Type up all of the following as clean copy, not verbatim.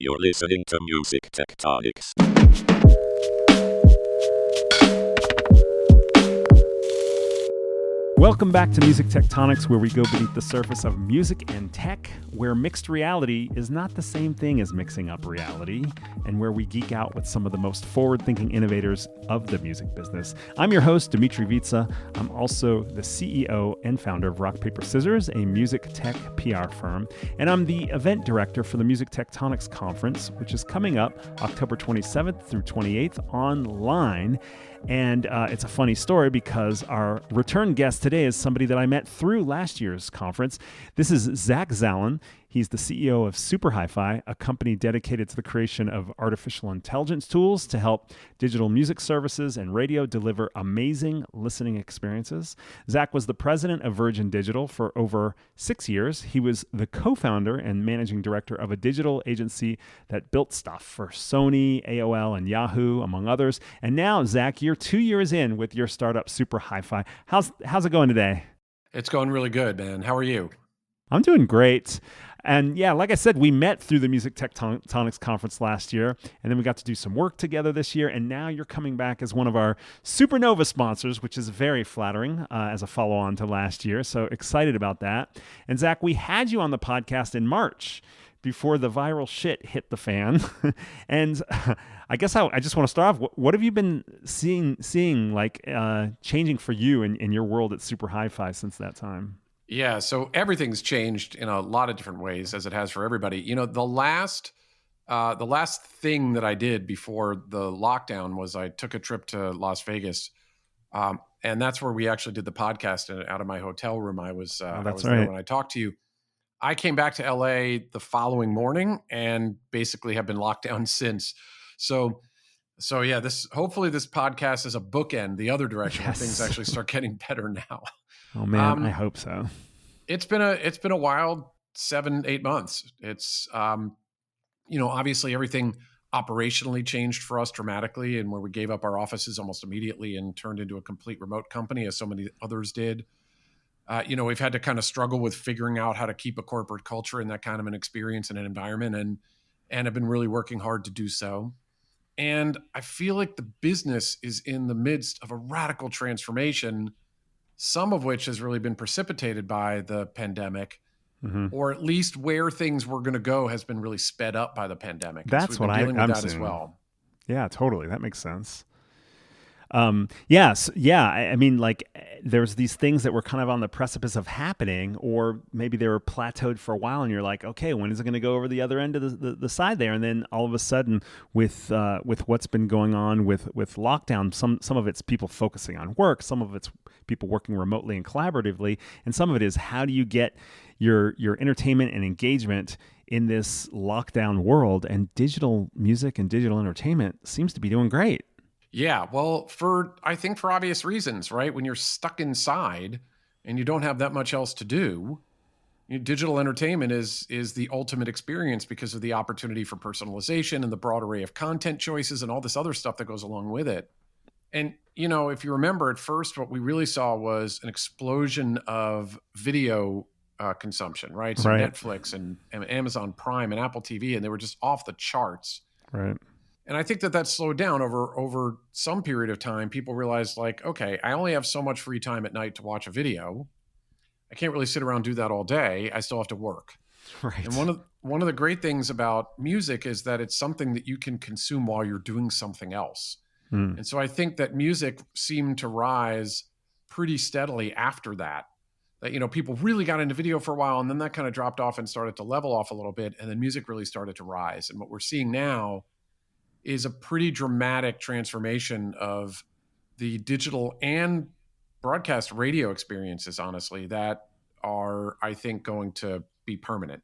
You're listening to Music Tectonics. Welcome back to Music Tectonics, where we go beneath the surface of music and tech, where mixed reality is not the same thing as mixing up reality, and where we geek out with some of the most forward-thinking innovators of the music business. I'm your host, Dimitri Vitsa. I'm also the CEO and founder of Rock, Paper, Scissors, a music tech PR firm, and I'm the event director for the Music Tectonics Conference, which is coming up October 27th through 28th online. And it's a funny story because our return guest today is somebody that I met through last year's conference. This is Zack Zalon. He's the CEO of Super Hi-Fi, a company dedicated to the creation of artificial intelligence tools to help digital music services and radio deliver amazing listening experiences. Zack was the president of Virgin Digital for over 6 years. He was the co-founder and managing director of a digital agency that built stuff for Sony, AOL, and Yahoo, among others. And now, Zack, you're 2 years in with your startup, Super Hi-Fi. How's it going today? It's going really good, man. How are you? I'm doing great. And yeah, like I said, we met through the Music Tectonics Conference last year, and then we got to do some work together this year, and now you're coming back as one of our Supernova sponsors, which is very flattering as a follow-on to last year, so excited about that. And Zack, we had you on the podcast in March before the viral shit hit the fan. And I guess I just want to start off, what have you been seeing like changing for you in your world at Super Hi-Fi since that time? Yeah, so everything's changed in a lot of different ways, as it has for everybody. You know, the last thing that I did before the lockdown was I took a trip to Las Vegas, and that's where we actually did the podcast out of my hotel room. I was there when I talked to you. I came back to LA the following morning and basically have been locked down since. So yeah, hopefully this podcast is a bookend the other direction where things actually start getting better now. Oh man, I hope so. It's been a wild 7-8 months. It's obviously everything operationally changed for us dramatically, and where we gave up our offices almost immediately and turned into a complete remote company, as so many others did. We've had to kind of struggle with figuring out how to keep a corporate culture in that kind of an experience and an environment, and have been really working hard to do so. And I feel like the business is in the midst of a radical transformation, some of which has really been precipitated by the pandemic, or at least where things were going to go has been really sped up by the pandemic. That's what I'm seeing as well. Yeah, totally. That makes sense. I mean, like, there's these things that were kind of on the precipice of happening, or maybe they were plateaued for a while, and you're like, okay, when is it going to go over the other end of the side there? And then all of a sudden, with what's been going on with lockdown, some of it's people focusing on work, some of it's people working remotely and collaboratively, and some of it is how do you get your entertainment and engagement in this lockdown world? And digital music and digital entertainment seems to be doing great. Yeah, well, I think for obvious reasons, right? When you're stuck inside and you don't have that much else to do, digital entertainment is the ultimate experience because of the opportunity for personalization and the broad array of content choices and all this other stuff that goes along with it. And, if you remember at first, what we really saw was an explosion of video consumption, right? So right. Netflix and Amazon Prime and Apple TV, and they were just off the charts. Right. And I think that slowed down over some period of time. People realized, like, okay, I only have so much free time at night to watch a video. I can't really sit around and do that all day. I still have to work. Right. And one of the great things about music is that it's something that you can consume while you're doing something else. And so I think that music seemed to rise pretty steadily after that. That, people really got into video for a while, and then that kind of dropped off and started to level off a little bit. And then music really started to rise. And what we're seeing now is a pretty dramatic transformation of the digital and broadcast radio experiences, honestly, that are, I think, going to be permanent.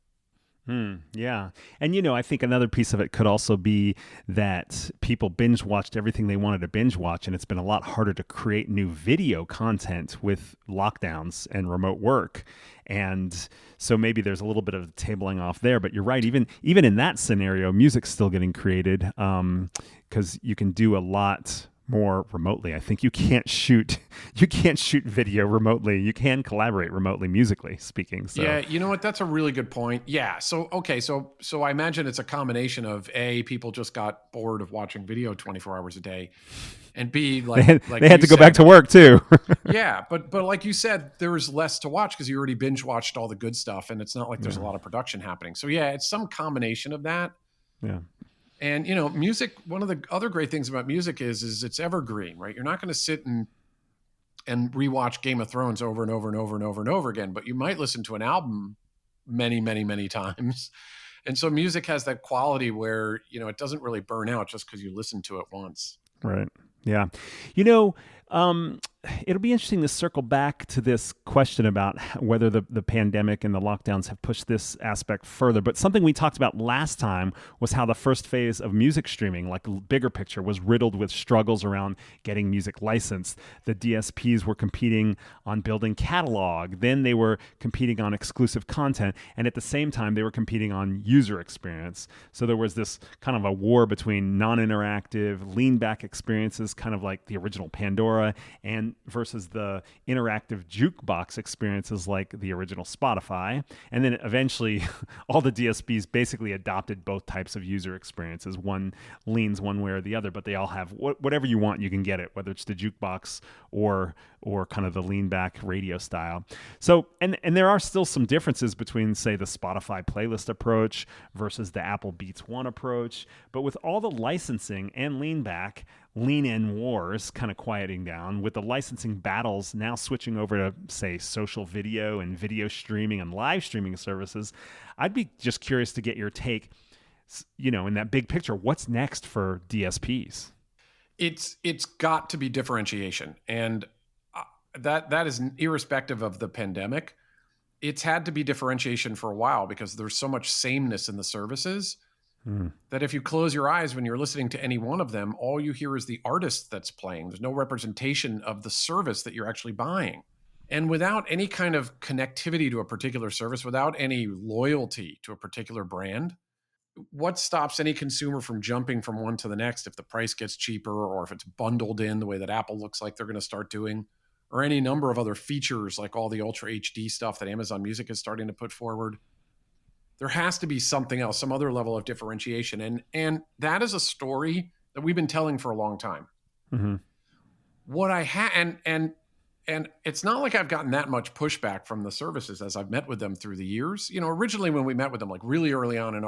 Yeah. And, I think another piece of it could also be that people binge watched everything they wanted to binge watch, and it's been a lot harder to create new video content with lockdowns and remote work. And so maybe there's a little bit of tabling off there, but you're right. Even in that scenario, music's still getting created because you can do a lot more remotely. I think you can't shoot video remotely. You can collaborate remotely, musically speaking. So yeah, you know what? That's a really good point. Yeah. So okay, so I imagine it's a combination of A, people just got bored of watching video 24 hours a day, and B, they like had to go back to work too. Yeah, but like you said, there was less to watch because you already binge watched all the good stuff, and it's not like there's a lot of production happening. So yeah, it's some combination of that. Yeah. And music. One of the other great things about music is it's evergreen, right? You're not going to sit and rewatch Game of Thrones over and over and over and over and over again, but you might listen to an album many, many, many times. And so music has that quality where it doesn't really burn out just because you listen to it once. Right. Yeah. It'll be interesting to circle back to this question about whether the pandemic and the lockdowns have pushed this aspect further. But something we talked about last time was how the first phase of music streaming, like bigger picture, was riddled with struggles around getting music licensed. The DSPs were competing on building catalog. Then they were competing on exclusive content. And at the same time, they were competing on user experience. So there was this kind of a war between non-interactive, lean-back experiences, kind of like the original Pandora, and versus the interactive jukebox experiences like the original Spotify. And then eventually all the DSPs basically adopted both types of user experiences. One leans one way or the other, but they all have whatever you want, you can get it, whether it's the jukebox or kind of the lean back radio style. So, and there are still some differences between, say, the Spotify playlist approach versus the Apple Beats One approach. But with all the licensing and lean back, lean in wars kind of quieting down, with the licensing battles now switching over to, say, social video and video streaming and live streaming services, I'd be just curious to get your take, in that big picture, what's next for DSPs? It's got to be differentiation. And that is irrespective of the pandemic. It's had to be differentiation for a while because there's so much sameness in the services that if you close your eyes when you're listening to any one of them, all you hear is the artist that's playing. There's no representation of the service that you're actually buying. And without any kind of connectivity to a particular service, without any loyalty to a particular brand, what stops any consumer from jumping from one to the next if the price gets cheaper or if it's bundled in the way that Apple looks like they're going to start doing, or any number of other features like all the Ultra HD stuff that Amazon Music is starting to put forward? There has to be something else, some other level of differentiation. And that is a story that we've been telling for a long time. Mm-hmm. What I and it's not like I've gotten that much pushback from the services as I've met with them through the years. Originally when we met with them, like really early on in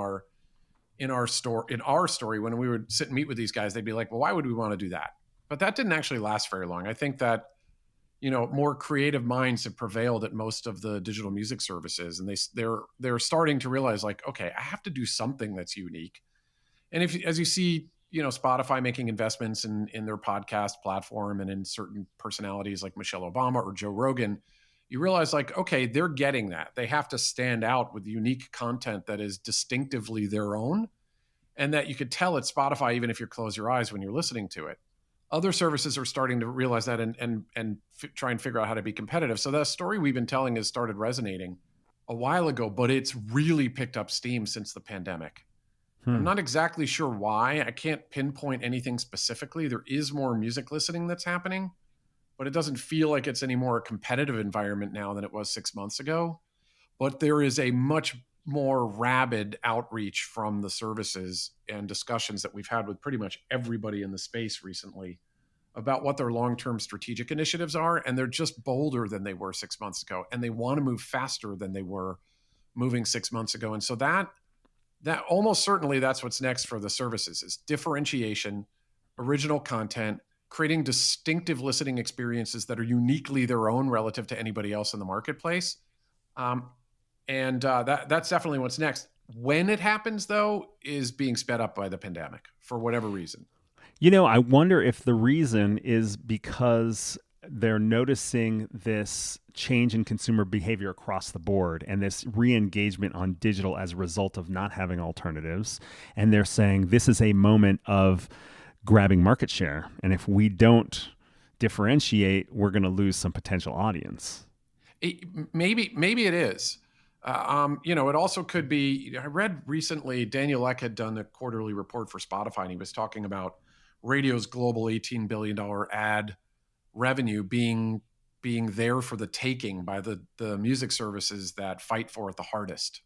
our story, when we would sit and meet with these guys, they'd be like, well, why would we want to do that? But that didn't actually last very long. I think that more creative minds have prevailed at most of the digital music services, and they're starting to realize, like, okay, I have to do something that's unique. And as you see, Spotify making investments in their podcast platform and in certain personalities like Michelle Obama or Joe Rogan, you realize, like, okay, they're getting that. They have to stand out with unique content that is distinctively their own, and that you could tell at Spotify even if you close your eyes when you're listening to it. Other services are starting to realize that and try and figure out how to be competitive. So that story we've been telling has started resonating a while ago, but it's really picked up steam since the pandemic. I'm not exactly sure why. I can't pinpoint anything specifically. There is more music listening that's happening, but it doesn't feel like it's any more a competitive environment now than it was 6 months ago. But there is a much more rabid outreach from the services and discussions that we've had with pretty much everybody in the space recently about what their long-term strategic initiatives are. And they're just bolder than they were 6 months ago. And they want to move faster than they were moving 6 months ago. And so that almost certainly that's what's next for the services is differentiation, original content, creating distinctive listening experiences that are uniquely their own relative to anybody else in the marketplace. That's definitely what's next. When it happens, though, is being sped up by the pandemic for whatever reason. I wonder if the reason is because they're noticing this change in consumer behavior across the board and this re-engagement on digital as a result of not having alternatives. And they're saying this is a moment of grabbing market share. And if we don't differentiate, we're going to lose some potential audience. Maybe it is. It also could be, I read recently, Daniel Ek had done a quarterly report for Spotify, and he was talking about radio's global $18 billion ad revenue being there for the taking by the music services that fight for it the hardest.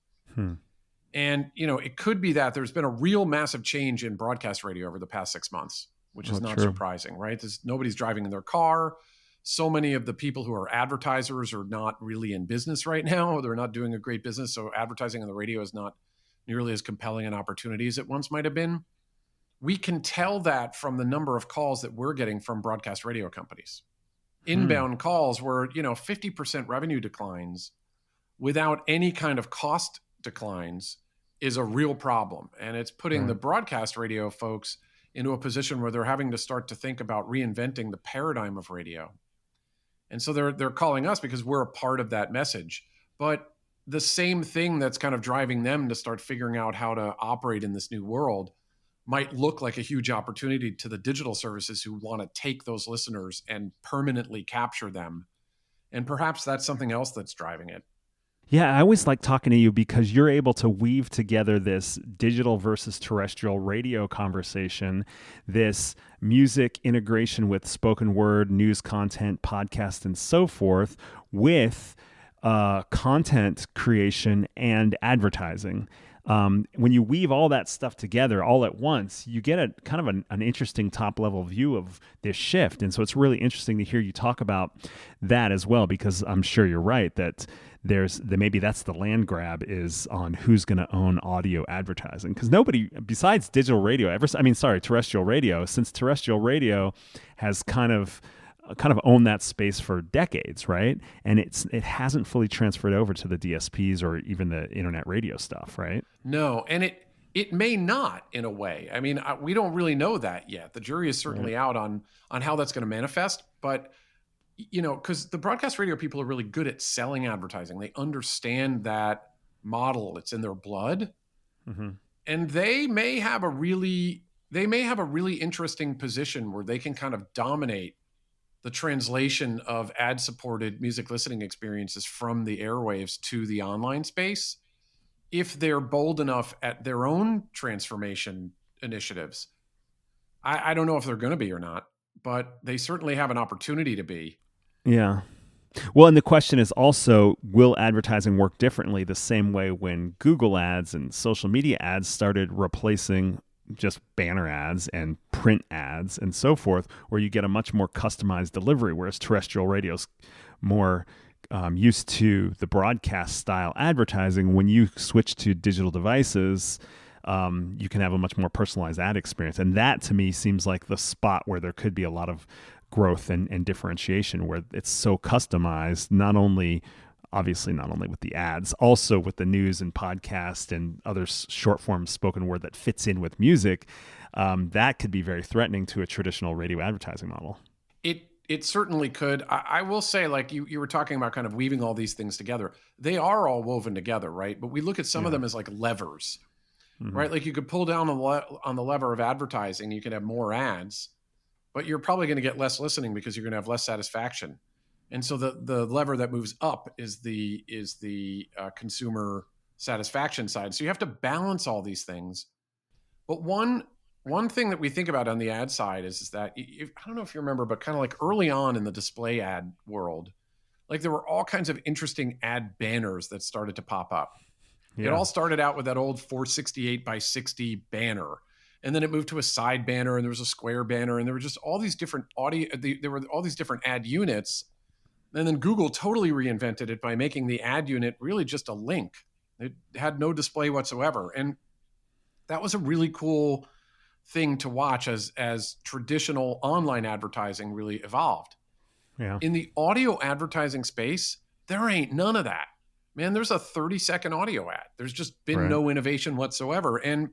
And, it could be that there's been a real massive change in broadcast radio over the past 6 months, which is not surprising, right? Nobody's driving in their car. So many of the people who are advertisers are not really in business right now. They're not doing a great business. So advertising on the radio is not nearly as compelling an opportunity as it once might have been. We can tell that from the number of calls that we're getting from broadcast radio companies. Inbound calls where, 50% revenue declines without any kind of cost declines is a real problem. And it's putting the broadcast radio folks into a position where they're having to start to think about reinventing the paradigm of radio. And so they're calling us because we're a part of that message. But the same thing that's kind of driving them to start figuring out how to operate in this new world might look like a huge opportunity to the digital services who want to take those listeners and permanently capture them. And perhaps that's something else that's driving it. Yeah, I always like talking to you because you're able to weave together this digital versus terrestrial radio conversation, this music integration with spoken word, news content, podcast, and so forth, with content creation and advertising. When you weave all that stuff together all at once, you get a kind of an interesting top level view of this shift. And so it's really interesting to hear you talk about that as well, because I'm sure you're right that maybe that's the land grab is on who's going to own audio advertising, because nobody besides digital radio terrestrial radio, since terrestrial radio has kind of owned that space for decades, right? And it hasn't fully transferred over to the DSPs or even the internet radio stuff, right? No, and it may not in a way. I mean, we don't really know that yet. The jury is certainly out on how that's going to manifest, but because the broadcast radio people are really good at selling advertising. They understand that model. It's in their blood. And they may have a really interesting position where they can kind of dominate the translation of ad-supported music listening experiences from the airwaves to the online space, if they're bold enough at their own transformation initiatives. I don't know if they're going to be or not, but they certainly have an opportunity to be. Yeah. Well, and the question is also, will advertising work differently the same way when Google ads and social media ads started replacing just banner ads and print ads and so forth, where you get a much more customized delivery, whereas terrestrial radio's more used to the broadcast style advertising. When you switch to digital devices, you can have a much more personalized ad experience. And that to me seems like the spot where there could be a lot of growth and differentiation, where it's so customized, not only with the ads, also with the news and podcast and other short form spoken word that fits in with music. That could be very threatening to a traditional radio advertising model. It certainly could. I will say, like you were talking about kind of weaving all these things together. They are all woven together, right? But we look at some of them as like levers, right? Like you could pull down on the lever of advertising, you can have more ads, but you're probably going to get less listening because you're going to have less satisfaction. And so the lever that moves up is the consumer satisfaction side. So you have to balance all these things. But one thing that we think about on the ad side is that I don't know if you remember, but kind of like early on in the display ad world, like there were all kinds of interesting ad banners that started to pop up. Yeah. It all started out with that old 468 by 60 banner. And then it moved to a side banner, and there was a square banner, and there were just all these different there were all these different ad units. And then Google totally reinvented it by making the ad unit really just a link. It had no display whatsoever. And that was a really cool thing to watch as traditional online advertising really evolved. Yeah. In the audio advertising space, there ain't none of that. Man, there's a 30-second audio ad. There's just been no innovation whatsoever. And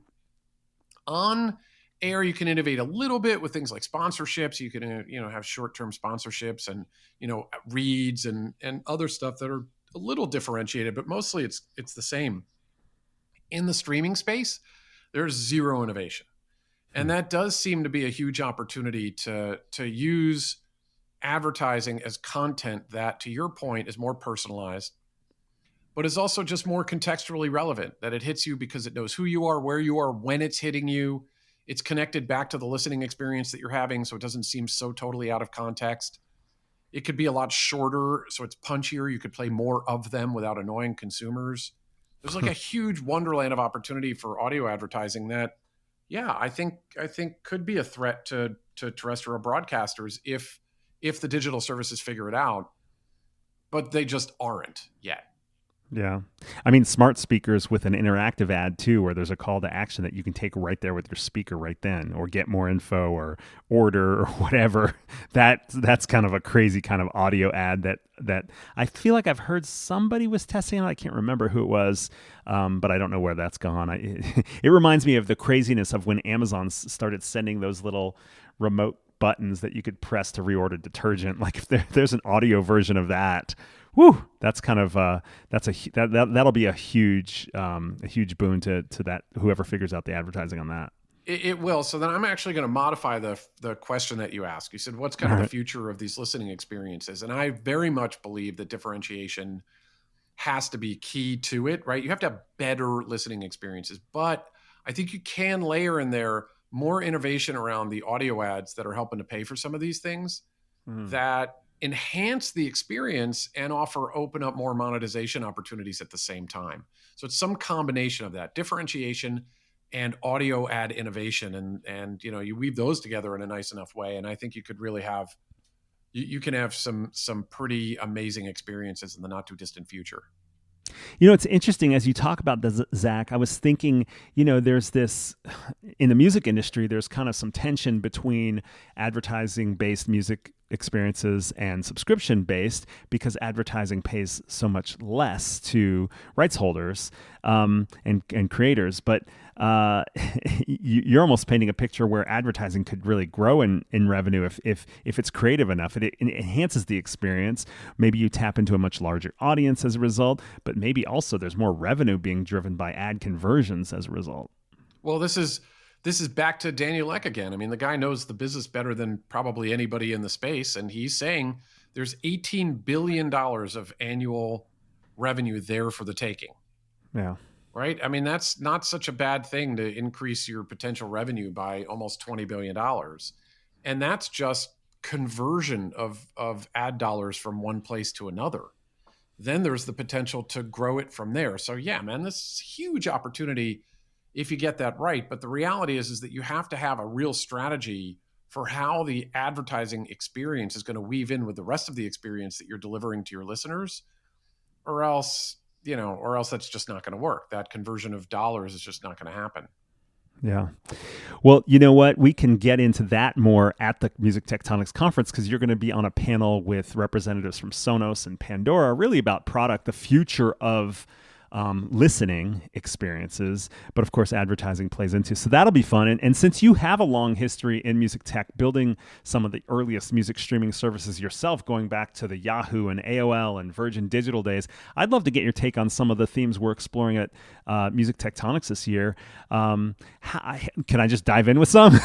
on air, you can innovate a little bit with things like sponsorships. You can, have short-term sponsorships and, reads and other stuff that are a little differentiated, but mostly it's the same. In the streaming space, there's zero innovation. And that does seem to be a huge opportunity to use advertising as content that, to your point, is more personalized, but is also just more contextually relevant, that it hits you because it knows who you are, where you are, when it's hitting you. It's connected back to the listening experience that you're having, so it doesn't seem so totally out of context. It could be a lot shorter, so it's punchier. You could play more of them without annoying consumers. There's like a huge wonderland of opportunity for audio advertising that, yeah, I think could be a threat to terrestrial broadcasters if the digital services figure it out, but they just aren't yet. Yeah. I mean, smart speakers with an interactive ad too, where there's a call to action that you can take right there with your speaker right then, or get more info or order or whatever. That's kind of a crazy kind of audio ad that I feel like I've heard somebody was testing on. I can't remember who it was, but I don't know where that's gone. It reminds me of the craziness of when Amazon started sending those little remote buttons that you could press to reorder detergent. Like if there's an audio version of that, whoo, that's kind of that'll be a huge boon to that whoever figures out the advertising on that. It will. So then I'm actually going to modify the question that you asked. You said, what's kind of the future of these listening experiences? And I very much believe that differentiation has to be key to it, right? You have to have better listening experiences, but I think you can layer in there more innovation around the audio ads that are helping to pay for some of these things that enhance the experience and open up more monetization opportunities at the same time. So it's some combination of that differentiation and audio ad innovation. And you weave those together in a nice enough way. And I think you could really have, you can have some pretty amazing experiences in the not too distant future. It's interesting as you talk about this, Zach, I was thinking, there's this, in the music industry, there's kind of some tension between advertising-based music experiences and subscription-based because advertising pays so much less to rights holders and creators. But you're almost painting a picture where advertising could really grow in revenue if it's creative enough. It enhances the experience. Maybe you tap into a much larger audience as a result, but maybe also there's more revenue being driven by ad conversions as a result. Well, this is back to Daniel Ek again. I mean, the guy knows the business better than probably anybody in the space, and he's saying there's $18 billion of annual revenue there for the taking. Yeah. Right? I mean, that's not such a bad thing to increase your potential revenue by almost $20 billion. And that's just conversion of ad dollars from one place to another. Then there's the potential to grow it from there. So yeah, man, this is a huge opportunity if you get that right. But the reality is that you have to have a real strategy for how the advertising experience is going to weave in with the rest of the experience that you're delivering to your listeners, or else that's just not going to work. That conversion of dollars is just not going to happen. Yeah. Well, you know what? We can get into that more at the Music Tectonics Conference because you're going to be on a panel with representatives from Sonos and Pandora, really about product, the future of listening experiences, but of course advertising plays into. So that'll be fun. And since you have a long history in music tech, building some of the earliest music streaming services yourself, going back to the Yahoo and AOL and Virgin Digital days, I'd love to get your take on some of the themes we're exploring at Music Tectonics this year. Can I just dive in with some?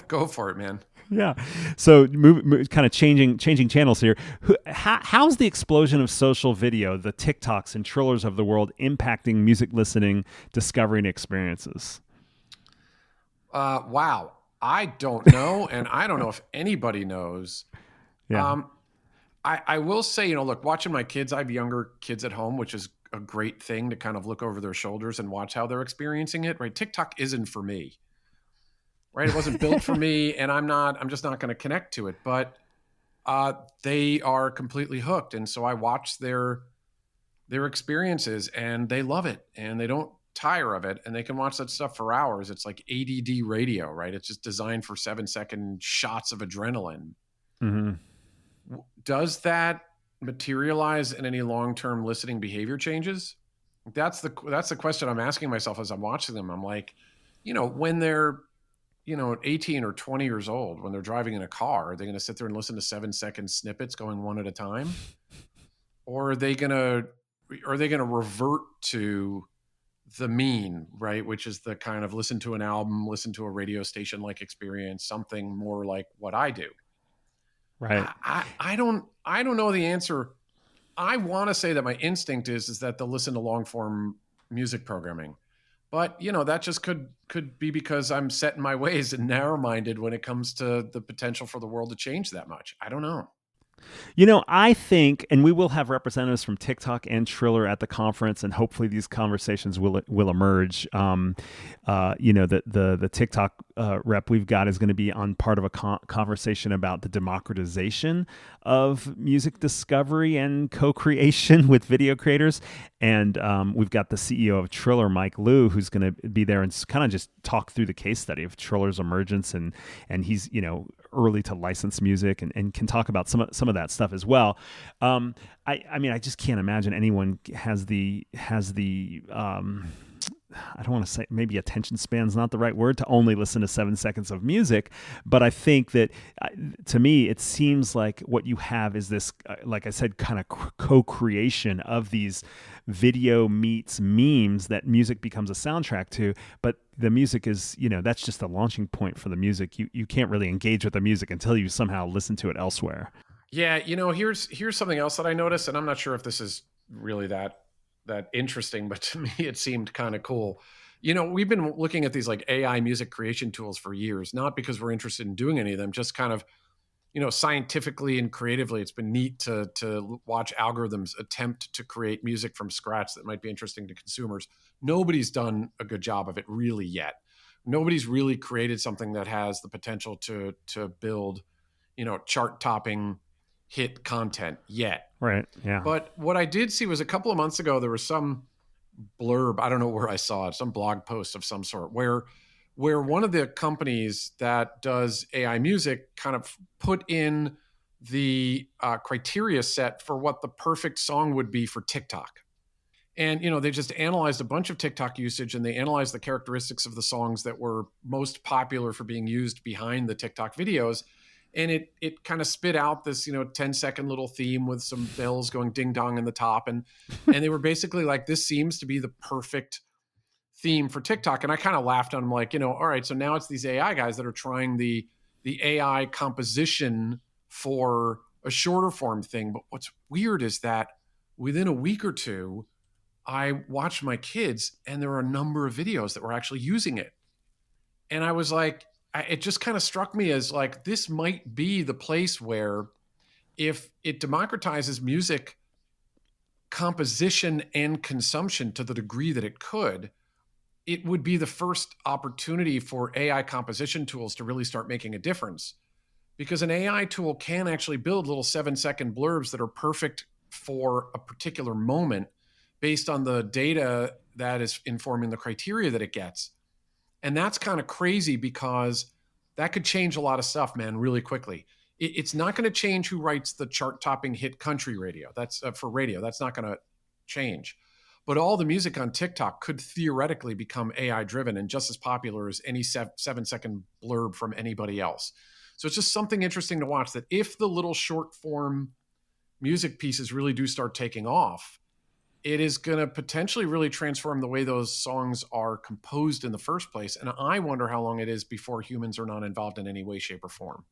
Go for it, man. Yeah. So kind of changing channels here. How's the explosion of social video, the TikToks and Trillers of the world impacting music listening, discovery, and experiences? Wow. I don't know. And I don't know if anybody knows. Yeah. I will say, look, watching my kids, I have younger kids at home, which is a great thing to kind of look over their shoulders and watch how they're experiencing it, right? TikTok isn't for me. Right. It wasn't built for me, and I'm just not going to connect to it, but they are completely hooked. And so I watch their experiences and they love it and they don't tire of it, and they can watch that stuff for hours. It's like ADD radio, right? It's just designed for 7-second shots of adrenaline. Mm-hmm. Does that materialize in any long-term listening behavior changes? That's the question I'm asking myself as I'm watching them. I'm like, when they're 18 or 20 years old, when they're driving in a car, are they going to sit there and listen to 7-second snippets going one at a time? Or are they going to revert to the mean, right? Which is the kind of listen to an album, listen to a radio station like experience, something more like what I do. Right. I don't know the answer. I want to say that my instinct is that they'll listen to long form music programming. But that just could be because I'm set in my ways and narrow-minded when it comes to the potential for the world to change that much. I don't know. I think, and we will have representatives from TikTok and Triller at the conference, and hopefully these conversations will emerge. The TikTok rep we've got is going to be on part of a conversation about the democratization of music discovery and co-creation with video creators. And we've got the CEO of Triller, Mike Liu, who's going to be there and kind of just talk through the case study of Triller's emergence, and he's early to license music and can talk about some of that stuff as well. I just can't imagine anyone has the I don't want to say, maybe attention span is not the right word, to only listen to 7 seconds of music. But I think that to me, it seems like what you have is this, like I said, kind of co-creation of these video meets memes that music becomes a soundtrack to. But the music is, that's just the launching point for the music. You can't really engage with the music until you somehow listen to it elsewhere. Yeah. Here's something else that I noticed, and I'm not sure if this is really that interesting, but to me it seemed kind of cool. We've been looking at these like AI music creation tools for years, not because we're interested in doing any of them, just kind of, scientifically and creatively. It's been neat to watch algorithms attempt to create music from scratch that might be interesting to consumers. Nobody's done a good job of it really yet. Nobody's really created something that has the potential to build, chart topping hit content yet. Right. Yeah. But what I did see was a couple of months ago, there was some blurb, I don't know where I saw it, some blog post of some sort, where one of the companies that does AI music kind of put in the criteria set for what the perfect song would be for TikTok. And, they just analyzed a bunch of TikTok usage, and they analyzed the characteristics of the songs that were most popular for being used behind the TikTok videos. And it kind of spit out this, 10-second little theme with some bells going ding dong in the top. And they were basically like, this seems to be the perfect theme for TikTok. And I kind of laughed on them like, all right, so now it's these AI guys that are trying the AI composition for a shorter form thing. But what's weird is that within a week or two, I watched my kids and there were a number of videos that were actually using it. And I was like, it just kind of struck me as like, this might be the place where if it democratizes music composition and consumption to the degree that it could, it would be the first opportunity for AI composition tools to really start making a difference. Because an AI tool can actually build little 7-second blurbs that are perfect for a particular moment based on the data that is informing the criteria that it gets. And that's kind of crazy because that could change a lot of stuff, man, really quickly. It's not going to change who writes the chart-topping hit country radio. That's for radio. That's not going to change. But all the music on TikTok could theoretically become AI-driven and just as popular as any 7-second blurb from anybody else. So it's just something interesting to watch, that if the little short-form music pieces really do start taking off, it is going to potentially really transform the way those songs are composed in the first place. And I wonder how long it is before humans are not involved in any way, shape, or form.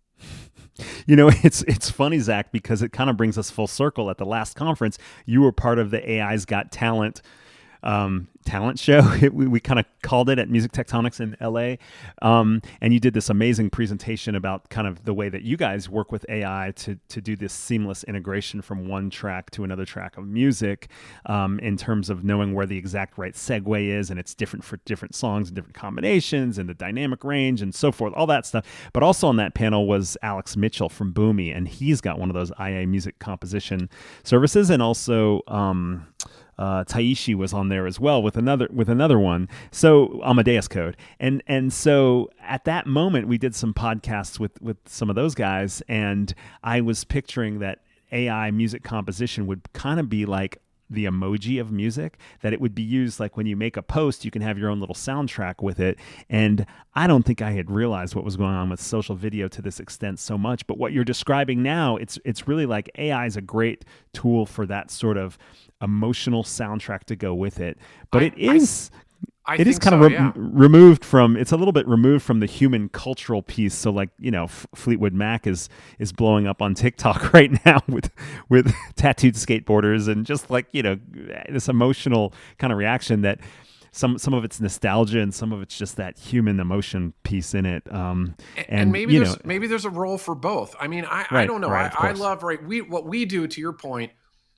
It's funny, Zach, because it kind of brings us full circle. At the last conference, you were part of the AI's Got Talent show. We kind of called it at Music Tectonics in LA. And you did this amazing presentation about kind of the way that you guys work with AI to do this seamless integration from one track to another track of music, in terms of knowing where the exact right segue is. And it's different for different songs and different combinations and the dynamic range and so forth, all that stuff. But also on that panel was Alex Mitchell from Boomy, and he's got one of those IA music composition services. And also, Taishi was on there as well with another one. So Amadeus Code. And so at that moment we did some podcasts with some of those guys, and I was picturing that AI music composition would kind of be like the emoji of music, that it would be used like when you make a post, you can have your own little soundtrack with it. And I don't think I had realized what was going on with social video to this extent so much. But what you're describing now, it's really like AI is a great tool for that sort of emotional soundtrack to go with it. But it is kind of removed from, it's a little bit removed from the human cultural piece. So like, Fleetwood Mac is blowing up on TikTok right now with tattooed skateboarders and just like, this emotional kind of reaction that some of it's nostalgia and some of it's just that human emotion piece in it. And And maybe there's a role for both. I mean, I right, don't know. right, of I course, love, right. What we do, to your point,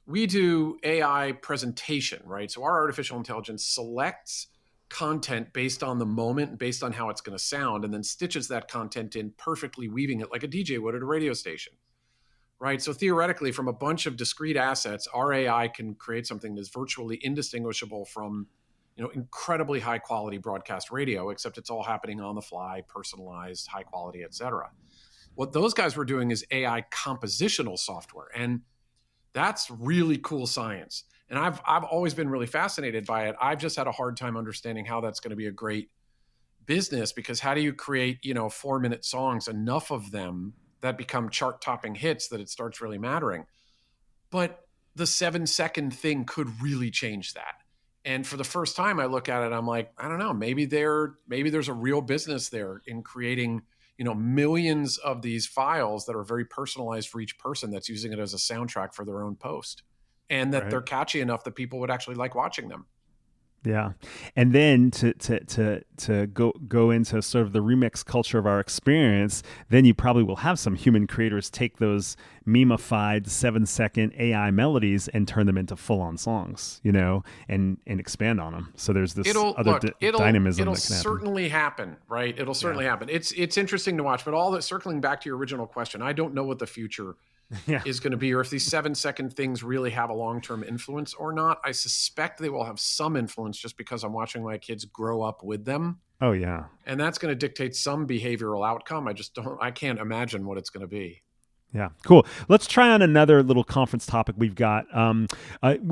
we do AI presentation, right? So our artificial intelligence selects content based on the moment, based on how it's going to sound, and then stitches that content in perfectly, weaving it like a DJ would at a radio station, right? So theoretically, from a bunch of discrete assets, our AI can create something that's virtually indistinguishable from, incredibly high quality broadcast radio, except it's all happening on the fly, personalized, high quality, et cetera. What those guys were doing is AI compositional software, and that's really cool science. And I've always been really fascinated by it. I've just had a hard time understanding how that's going to be a great business, because how do you create 4-minute songs, enough of them that become chart topping hits that it starts really mattering? But the 7-second thing could really change that. And for the first time I look at it, I'm like, I don't know, maybe there's a real business there in creating millions of these files that are very personalized for each person that's using it as a soundtrack for their own post, and that right. they're catchy enough that people would actually like watching them. Yeah, and then to go into sort of the remix culture of our experience, then you probably will have some human creators take those memeified 7-second AI melodies and turn them into full-on songs, and expand on them. So there's this dynamism it'll that can happen. certainly happen, right? It'll certainly happen. It's interesting to watch, but all that, circling back to your original question, I don't know what the future is going to be, or if these 7-second things really have a long-term influence or not. I suspect they will have some influence, just because I'm watching my kids grow up with them. Oh yeah. And that's going to dictate some behavioral outcome. I can't imagine what it's going to be. Yeah, cool. Let's try on another little conference topic we've got.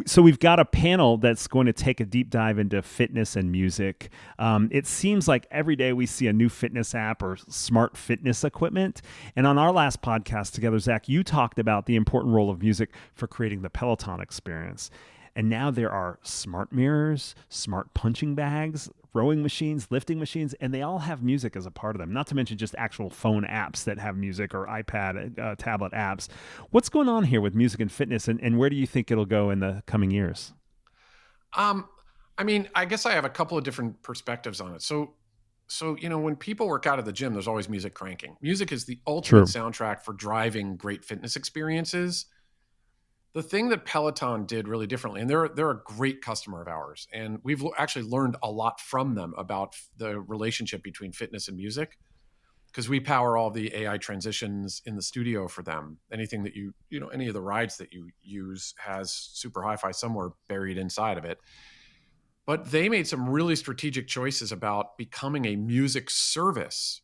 So we've got a panel that's going to take a deep dive into fitness and music. It seems like every day we see a new fitness app or smart fitness equipment. And on our last podcast together, Zach, you talked about the important role of music for creating the Peloton experience. And now there are smart mirrors, smart punching bags, rowing machines, lifting machines, and they all have music as a part of them, not to mention just actual phone apps that have music, or iPad, tablet apps. What's going on here with music and fitness, and where do you think it'll go in the coming years? I mean, I guess I have a couple of different perspectives on it. So when people work out at the gym, there's always music cranking. Music is the ultimate soundtrack for driving great fitness experiences. The thing that Peloton did really differently, and they're a great customer of ours, and we've actually learned a lot from them about the relationship between fitness and music, because we power all the AI transitions in the studio for them. Anything that any of the rides that you use has super hi-fi somewhere buried inside of it. But they made some really strategic choices about becoming a music service,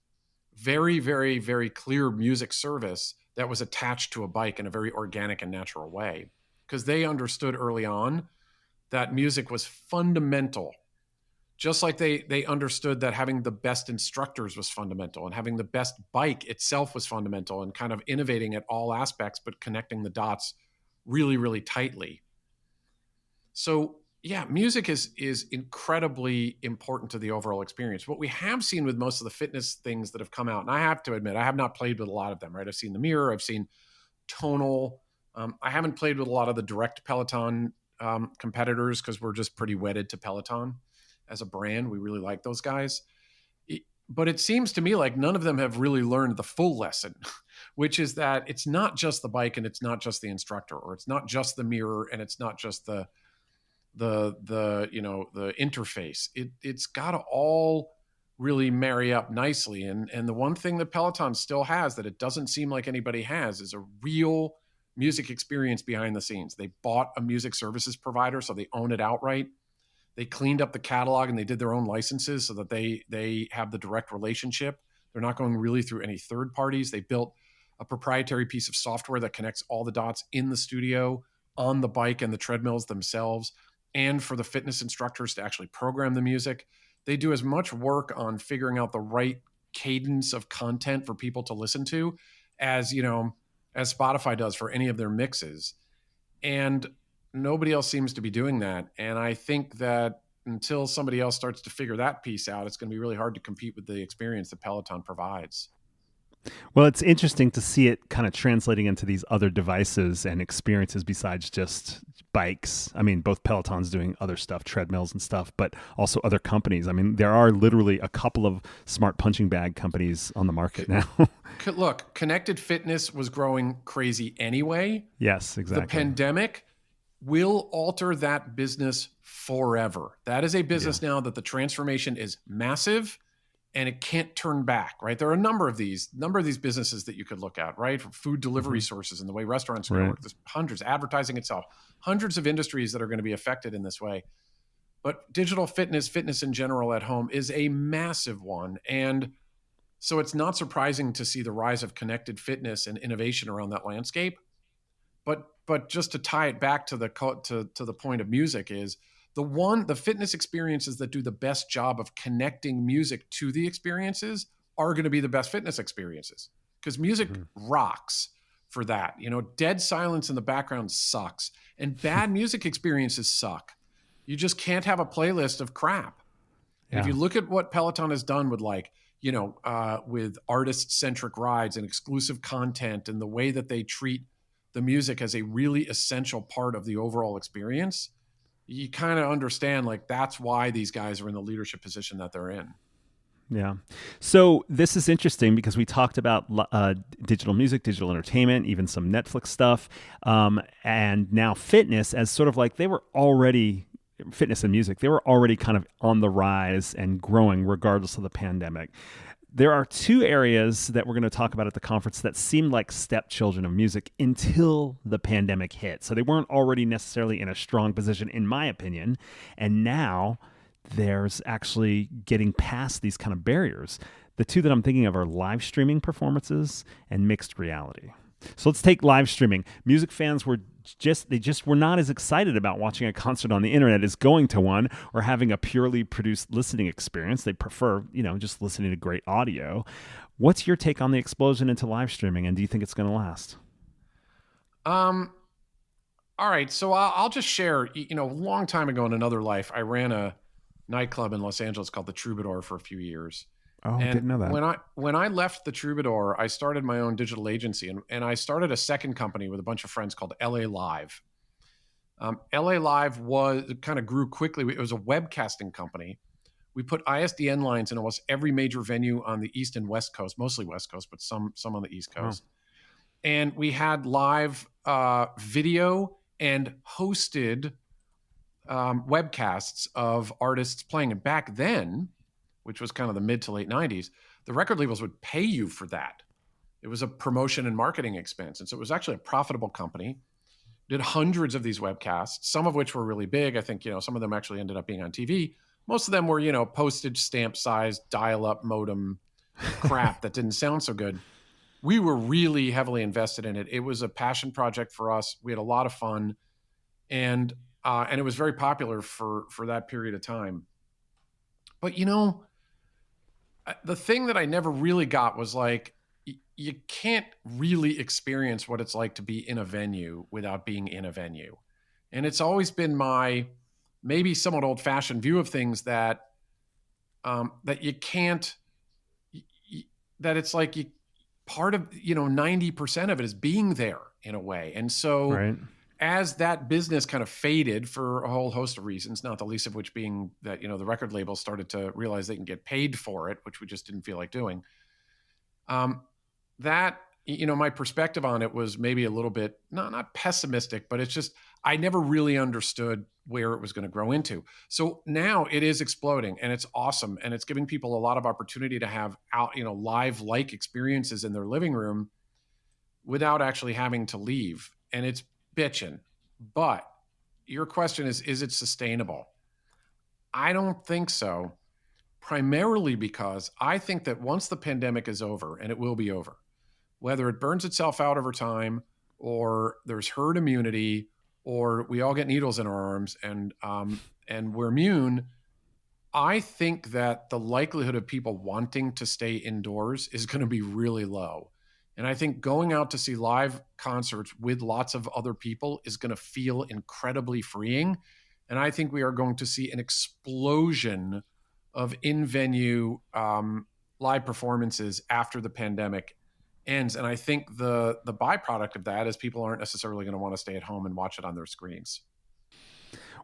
very, very, very clear music service that was attached to a bike in a very organic and natural way, because they understood early on that music was fundamental. Just like they understood that having the best instructors was fundamental, and having the best bike itself was fundamental, and kind of innovating at all aspects, but connecting the dots really, really tightly. So yeah, music is incredibly important to the overall experience. What we have seen with most of the fitness things that have come out, and I have to admit, I have not played with a lot of them, right? I've seen the Mirror, I've seen Tonal. I haven't played with a lot of the direct Peloton competitors, because we're just pretty wedded to Peloton as a brand. We really like those guys. But it seems to me like none of them have really learned the full lesson, which is that it's not just the bike, and it's not just the instructor, or it's not just the Mirror, and it's not just the interface. It's got to all really marry up nicely. And the one thing that Peloton still has that it doesn't seem like anybody has is a real music experience behind the scenes. They bought a music services provider, so they own it outright. They cleaned up the catalog, and they did their own licenses so that they have the direct relationship. They're not going really through any third parties. They built a proprietary piece of software that connects all the dots in the studio, on the bike and the treadmills themselves, and for the fitness instructors to actually program the music. They do as much work on figuring out the right cadence of content for people to listen to as Spotify does for any of their mixes. And nobody else seems to be doing that. And I think that until somebody else starts to figure that piece out, it's going to be really hard to compete with the experience that Peloton provides. Well, it's interesting to see it kind of translating into these other devices and experiences besides just bikes. I mean, both Peloton's doing other stuff, treadmills and stuff, but also other companies. I mean, there are literally a couple of smart punching bag companies on the market now. Look, connected fitness was growing crazy anyway. Yes, exactly. The pandemic will alter that business forever. That is a business now that the transformation is massive and it can't turn back, right? There are a number of these businesses that you could look at, right? From food delivery sources and the way restaurants are going to work. There's hundreds, advertising itself, hundreds of industries that are going to be affected in this way. But digital fitness in general at home is a massive one. And so it's not surprising to see the rise of connected fitness and innovation around that landscape. But just to tie it back to the point of music is the fitness experiences that do the best job of connecting music to the experiences are going to be the best fitness experiences, because music rocks for that. Dead silence in the background sucks, and bad music experiences suck. You just can't have a playlist of crap. Yeah. If you look at what Peloton has done with with artist-centric rides and exclusive content and the way that they treat the music as a really essential part of the overall experience, you kind of understand that's why these guys are in the leadership position that they're in. Yeah. So this is interesting because we talked about digital music, digital entertainment, even some Netflix stuff, and now fitness as sort of fitness and music, they were already kind of on the rise and growing regardless of the pandemic. There are two areas that we're going to talk about at the conference that seemed like stepchildren of music until the pandemic hit. So they weren't already necessarily in a strong position, in my opinion. And now there's actually getting past these kind of barriers. The two that I'm thinking of are live streaming performances and mixed reality. So let's take live streaming. Music fans were were not as excited about watching a concert on the internet as going to one or having a purely produced listening experience. They prefer, just listening to great audio. What's your take on the explosion into live streaming, and do you think it's going to last? All right. So I'll just share, a long time ago in another life, I ran a nightclub in Los Angeles called the Troubadour for a few years. Oh, I didn't know that. When I left the Troubadour, I started my own digital agency, and I started a second company with a bunch of friends called LA Live. LA Live grew quickly. It was a webcasting company. We put ISDN lines in almost every major venue on the East and West Coast, mostly West Coast, but some on the East Coast. Oh. And we had live video and hosted webcasts of artists playing. And back then, which was kind of the mid to late 90s, the record labels would pay you for that. It was a promotion and marketing expense. And so it was actually a profitable company. Did hundreds of these webcasts, some of which were really big. I think, some of them actually ended up being on TV. Most of them were, postage stamp sized dial-up modem crap that didn't sound so good. We were really heavily invested in it. It was a passion project for us. We had a lot of fun. And it was very popular for that period of time. But, the thing that I never really got was you can't really experience what it's like to be in a venue without being in a venue. And it's always been my maybe somewhat old-fashioned view of things that you can't, that it's part of, 90% of it is being there in a way. And so right. As that business kind of faded for a whole host of reasons, not the least of which being that, the record labels started to realize they can get paid for it, which we just didn't feel like doing. That, my perspective on it was maybe a little bit, not pessimistic, but it's just, I never really understood where it was going to grow into. So now it is exploding and it's awesome. And it's giving people a lot of opportunity to have live-like experiences in their living room without actually having to leave. And it's bitching. But your question is it sustainable? I don't think so, primarily because I think that once the pandemic is over, and it will be over, whether it burns itself out over time or there's herd immunity or we all get needles in our arms and we're immune, I think that the likelihood of people wanting to stay indoors is going to be really low. And I think going out to see live concerts with lots of other people is going to feel incredibly freeing. And I think we are going to see an explosion of in-venue live performances after the pandemic ends. And I think the byproduct of that is people aren't necessarily going to want to stay at home and watch it on their screens.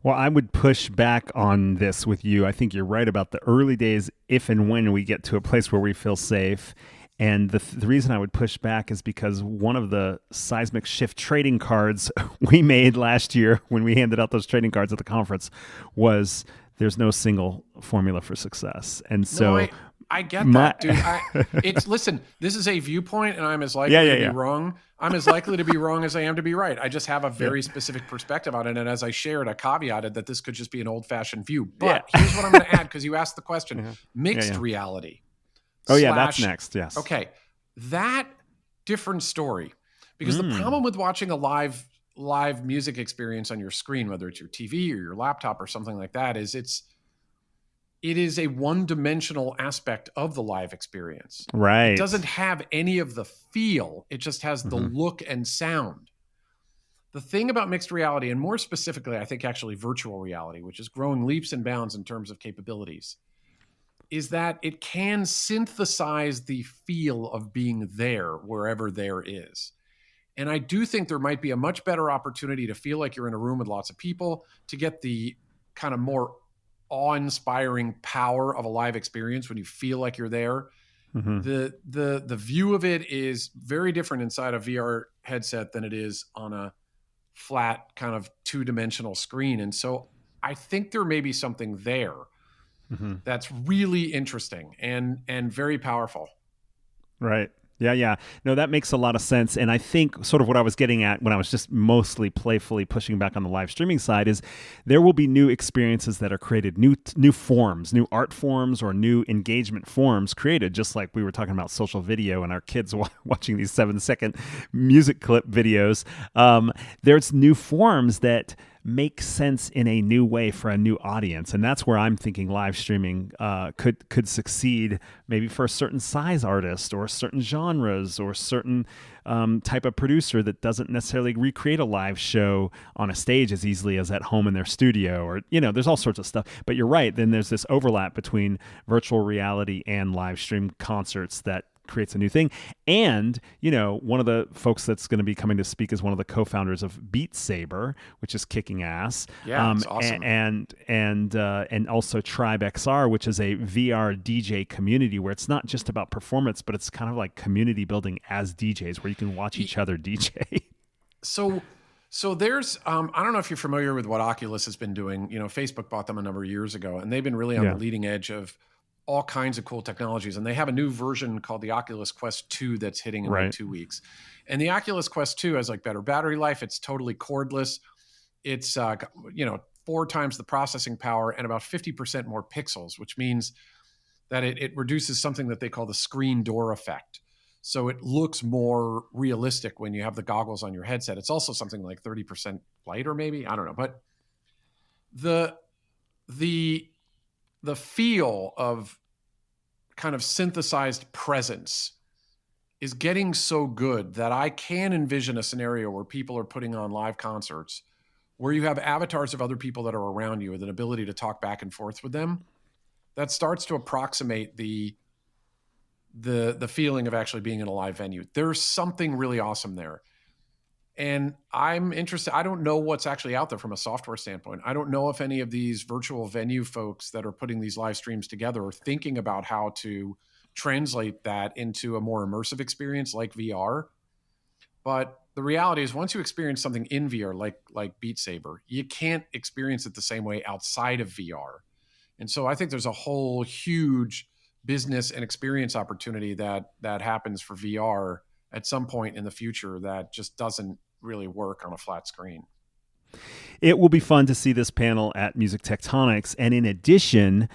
Well, I would push back on this with you. I think you're right about the early days, if and when we get to a place where we feel safe. And the reason I would push back is because one of the seismic shift trading cards we made last year when we handed out those trading cards at the conference was there's no single formula for success. And so I get that, dude. Listen, this is a viewpoint, and I'm as likely to be wrong. I'm as likely to be wrong as I am to be right. I just have a very specific perspective on it. And as I shared, I caveated that this could just be an old-fashioned view. But here's what I'm going to add, because you asked the question. Mixed reality. Oh, yeah, that's next, yes. Okay, that different story. Because the problem with watching a live music experience on your screen, whether it's your TV or your laptop or something like that, is it is a one-dimensional aspect of the live experience. Right. It doesn't have any of the feel. It just has the look and sound. The thing about mixed reality, and more specifically, I think actually virtual reality, which is growing leaps and bounds in terms of capabilities, is that it can synthesize the feel of being there wherever there is. And I do think there might be a much better opportunity to feel like you're in a room with lots of people, to get the kind of more awe-inspiring power of a live experience when you feel like you're there. The view of it is very different inside a VR headset than it is on a flat kind of two-dimensional screen. And so I think there may be something there that's really interesting and very powerful. Right. Yeah. No, that makes a lot of sense. And I think sort of what I was getting at when I was just mostly playfully pushing back on the live streaming side is there will be new experiences that are created, new forms, new art forms, or new engagement forms created, just like we were talking about social video and our kids watching these 7-second music clip videos. There's new forms that make sense in a new way for a new audience. And that's where I'm thinking live streaming could succeed, maybe for a certain size artist or certain genres or certain type of producer that doesn't necessarily recreate a live show on a stage as easily as at home in their studio, or, there's all sorts of stuff. But you're right. Then there's this overlap between virtual reality and live stream concerts that creates a new thing. And, one of the folks that's going to be coming to speak is one of the co-founders of Beat Saber, which is kicking ass. Yeah, it's awesome. And also Tribe XR, which is a VR DJ community where it's not just about performance, but it's kind of like community building as DJs where you can watch each other DJ. So there's, I don't know if you're familiar with what Oculus has been doing. Facebook bought them a number of years ago, and they've been really on the leading edge of all kinds of cool technologies. And they have a new version called the Oculus Quest 2 that's hitting in like 2 weeks. And the Oculus Quest 2 has like better battery life. It's totally cordless. It's, 4 times the processing power and about 50% more pixels, which means that it reduces something that they call the screen door effect. So it looks more realistic when you have the goggles on your headset. It's also something like 30% lighter, maybe. I don't know. But the feel of kind of synthesized presence is getting so good that I can envision a scenario where people are putting on live concerts where you have avatars of other people that are around you with an ability to talk back and forth with them that starts to approximate the feeling of actually being in a live venue. There's something really awesome there. And I'm interested. I don't know what's actually out there from a software standpoint. I don't know if any of these virtual venue folks that are putting these live streams together are thinking about how to translate that into a more immersive experience like VR. But the reality is once you experience something in VR, like Beat Saber, you can't experience it the same way outside of VR. And so I think there's a whole huge business and experience opportunity that happens for VR at some point in the future that just doesn't really work on a flat screen. It will be fun to see this panel at Music Tectonics. And in addition,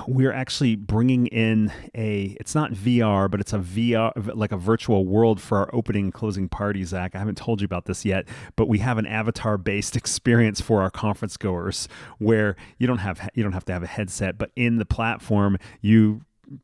we're actually bringing in it's not VR, but it's a VR, like a virtual world for our opening and closing party, Zach. I haven't told you about this yet, but we have an avatar-based experience for our conference goers where you don't have to have a headset, but in the platform, you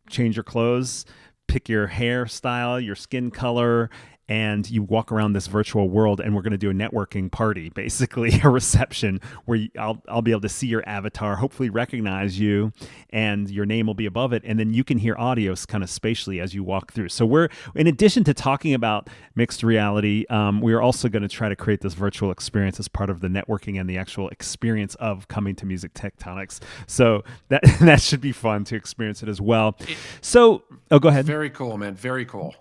change your clothes, pick your hairstyle, your skin color, and you walk around this virtual world, and we're going to do a networking party, basically a reception where I'll be able to see your avatar, hopefully recognize you, and your name will be above it, and then you can hear audio kind of spatially as you walk through. So we're, in addition to talking about mixed reality, we're also going to try to create this virtual experience as part of the networking and the actual experience of coming to Music Tectonics. So that should be fun to experience it as well. So, go ahead. Very cool, man. Very cool.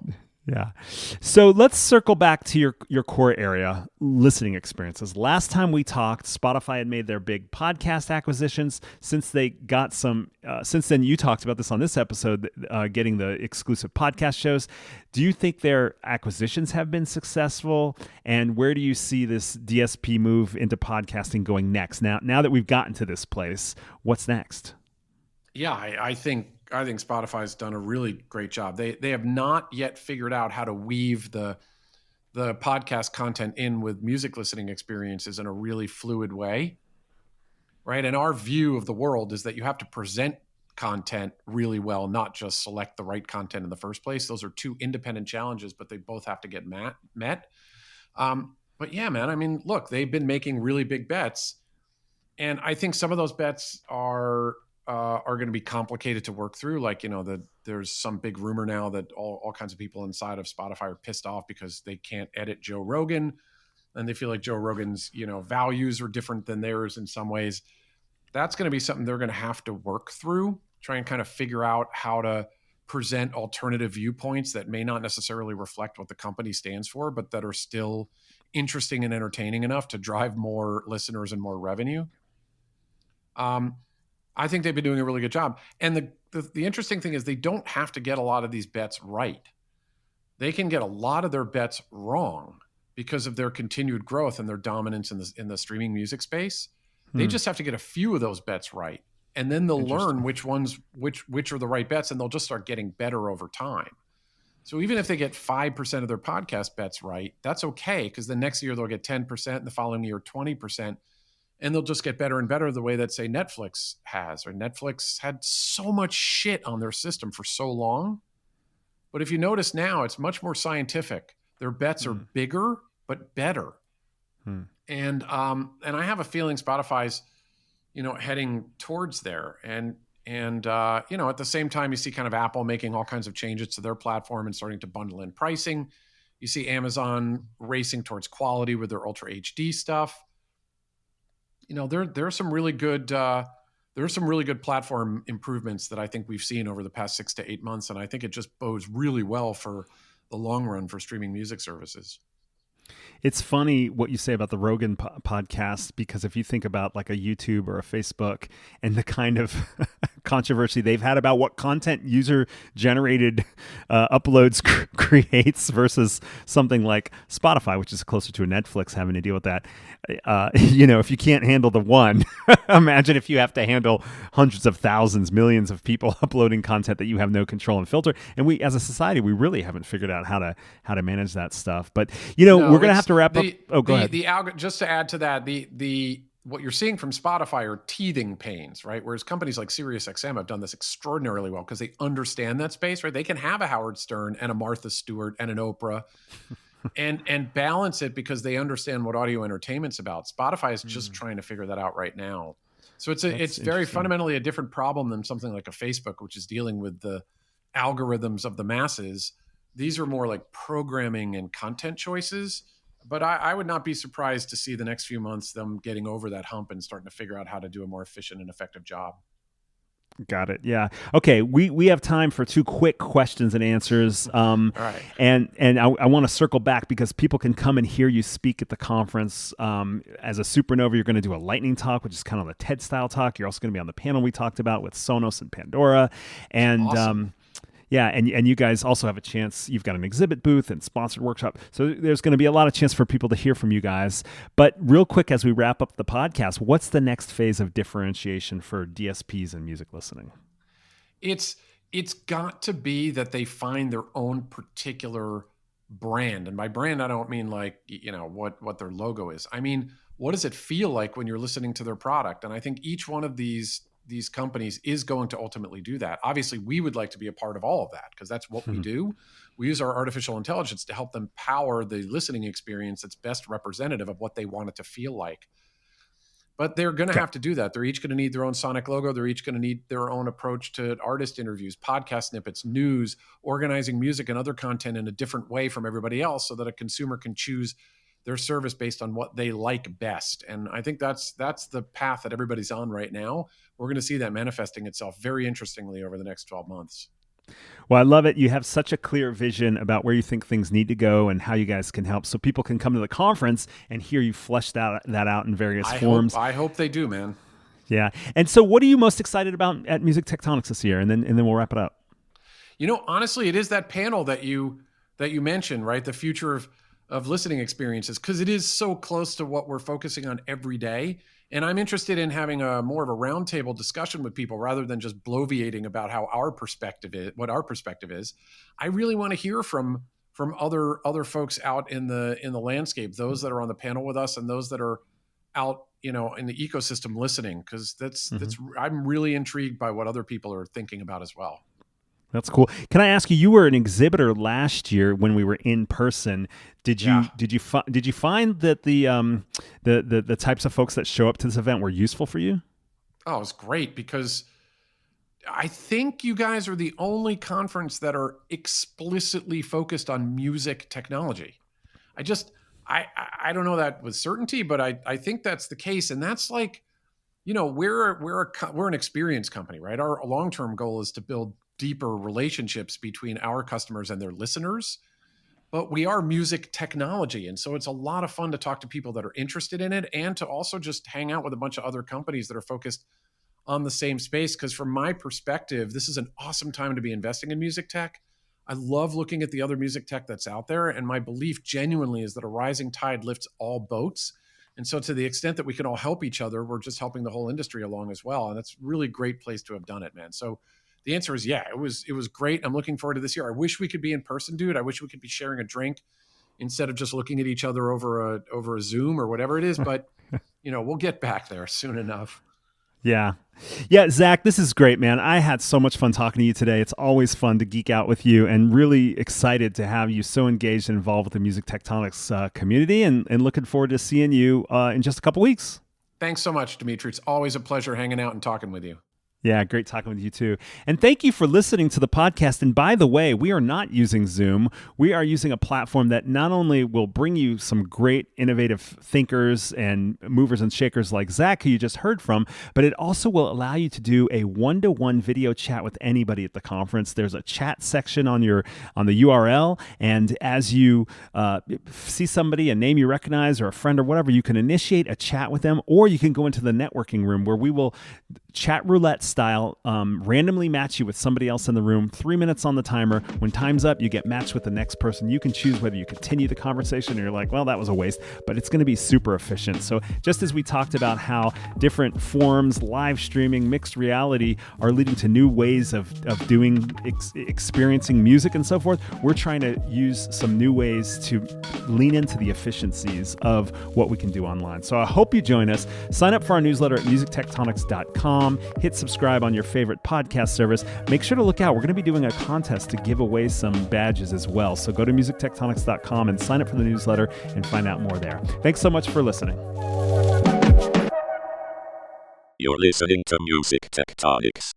Yeah. So let's circle back to your core area, listening experiences. Last time we talked, Spotify had made their big podcast acquisitions. Since they got some, since then you talked about this on this episode, getting the exclusive podcast shows. Do you think their acquisitions have been successful? And where do you see this DSP move into podcasting going next? Now that we've gotten to this place, what's next? Yeah, I think Spotify's done a really great job. They have not yet figured out how to weave the podcast content in with music listening experiences in a really fluid way, right? And our view of the world is that you have to present content really well, not just select the right content in the first place. Those are two independent challenges, but they both have to get met. But yeah, man, I mean, look, they've been making really big bets, and I think some of those bets are going to be complicated to work through. Like, there's some big rumor now that all kinds of people inside of Spotify are pissed off because they can't edit Joe Rogan, and they feel like Joe Rogan's, values are different than theirs in some ways. That's going to be something they're going to have to work through, try and kind of figure out how to present alternative viewpoints that may not necessarily reflect what the company stands for, but that are still interesting and entertaining enough to drive more listeners and more revenue. I think they've been doing a really good job. And the interesting thing is they don't have to get a lot of these bets right. They can get a lot of their bets wrong because of their continued growth and their dominance in the streaming music space. They just have to get a few of those bets right. And then they'll learn which are the right bets, and they'll just start getting better over time. So even if they get 5% of their podcast bets right, that's okay, because the next year they'll get 10%, and the following year 20%. And they'll just get better and better the way that, say, Netflix has. Or Netflix had so much shit on their system for so long. But if you notice now, it's much more scientific. Their bets are bigger, but better. And I have a feeling Spotify's, heading towards there. And at the same time, you see kind of Apple making all kinds of changes to their platform and starting to bundle in pricing. You see Amazon racing towards quality with their Ultra HD stuff. There are some really good platform improvements that I think we've seen over the past 6 to 8 months, and I think it just bodes really well for the long run for streaming music services. It's funny what you say about the Rogan podcast, because if you think about like a YouTube or a Facebook and the kind of controversy they've had about what content user-generated uploads creates versus something like Spotify, which is closer to a Netflix having to deal with that. If you can't handle the one, imagine if you have to handle hundreds of thousands, millions of people uploading content that you have no control and filter. And we, as a society, we really haven't figured out how to manage that stuff. But we're going to have to wrap up. Oh, go ahead. Just to add to that, what you're seeing from Spotify are teething pains, right? Whereas companies like SiriusXM have done this extraordinarily well because they understand that space, right? They can have a Howard Stern and a Martha Stewart and an Oprah and balance it because they understand what audio entertainment's about. Spotify is just trying to figure that out right now. So it's very fundamentally a different problem than something like a Facebook, which is dealing with the algorithms of the masses. These are more like programming and content choices. But I would not be surprised to see the next few months them getting over that hump and starting to figure out how to do a more efficient and effective job. Got it. Yeah. Okay. We have time for 2 quick questions and answers. All right. And I want to circle back because people can come and hear you speak at the conference. As a Supernova, you're going to do a lightning talk, which is kind of a TED style talk. You're also going to be on the panel we talked about with Sonos and Pandora. And awesome. Yeah, and you guys also have a chance. You've got an exhibit booth and sponsored workshop. So there's going to be a lot of chance for people to hear from you guys. But real quick, as we wrap up the podcast, what's the next phase of differentiation for DSPs and music listening? It's got to be that they find their own particular brand. And by brand, I don't mean like, what their logo is. I mean, what does it feel like when you're listening to their product? And I think each one of these these companies is going to ultimately do that. Obviously, we would like to be a part of all of that because that's what we do. We use our artificial intelligence to help them power the listening experience that's best representative of what they want it to feel like. But they're going to have to do that. They're each going to need their own sonic logo. They're each going to need their own approach to artist interviews, podcast snippets, news, organizing music and other content in a different way from everybody else so that a consumer can choose their service based on what they like best. And I think that's the path that everybody's on right now. We're going to see that manifesting itself very interestingly over the next 12 months. Well, I love it. You have such a clear vision about where you think things need to go and how you guys can help, so people can come to the conference and hear you flesh that out in various forms. I hope they do, man. Yeah. And so what are you most excited about at Music Tectonics this year? And then we'll wrap it up. Honestly, it is that panel that you mentioned, right? The future of listening experiences, because it is so close to what we're focusing on every day. And I'm interested in having more of a roundtable discussion with people rather than just bloviating about what our perspective is. I really want to hear from other folks out in the landscape, those that are on the panel with us and those that are out, in the ecosystem listening, because I'm really intrigued by what other people are thinking about as well. That's cool. Can I ask you? You were an exhibitor last year when we were in person. Did you find that the types of folks that show up to this event were useful for you? Oh, it's great because I think you guys are the only conference that are explicitly focused on music technology. I don't know that with certainty, but I think that's the case, and that's like, we're an experience company, right? Our long-term goal is to build deeper relationships between our customers and their listeners, but we are music technology. And so it's a lot of fun to talk to people that are interested in it and to also just hang out with a bunch of other companies that are focused on the same space. Because from my perspective, this is an awesome time to be investing in music tech. I love looking at the other music tech that's out there. And my belief genuinely is that a rising tide lifts all boats. And so to the extent that we can all help each other, we're just helping the whole industry along as well. And that's a really great place to have done it, man. So the answer is, yeah, it was great. I'm looking forward to this year. I wish we could be in person, dude. I wish we could be sharing a drink instead of just looking at each other over a Zoom or whatever it is. But, we'll get back there soon enough. Yeah. Yeah, Zach, this is great, man. I had so much fun talking to you today. It's always fun to geek out with you, and really excited to have you so engaged and involved with the Music Tectonics community, and looking forward to seeing you in just a couple weeks. Thanks so much, Dimitri. It's always a pleasure hanging out and talking with you. Yeah, great talking with you too. And thank you for listening to the podcast. And by the way, we are not using Zoom. We are using a platform that not only will bring you some great innovative thinkers and movers and shakers like Zach, who you just heard from, but it also will allow you to do a one-to-one video chat with anybody at the conference. There's a chat section on the URL. And as you see somebody, a name you recognize or a friend or whatever, you can initiate a chat with them, or you can go into the networking room where we will chat roulette style, randomly match you with somebody else in the room, 3 minutes on the timer. When time's up, you get matched with the next person. You can choose whether you continue the conversation or you're like, well, that was a waste, but it's going to be super efficient. So just as we talked about how different forms, live streaming, mixed reality are leading to new ways of doing, experiencing music and so forth, we're trying to use some new ways to lean into the efficiencies of what we can do online. So I hope you join us. Sign up for our newsletter at musictectonics.com. Hit subscribe on your favorite podcast service. Make sure to look out. We're going to be doing a contest to give away some badges as well. So go to musictectonics.com and sign up for the newsletter and find out more there. Thanks so much for listening. You're listening to Music Tectonics.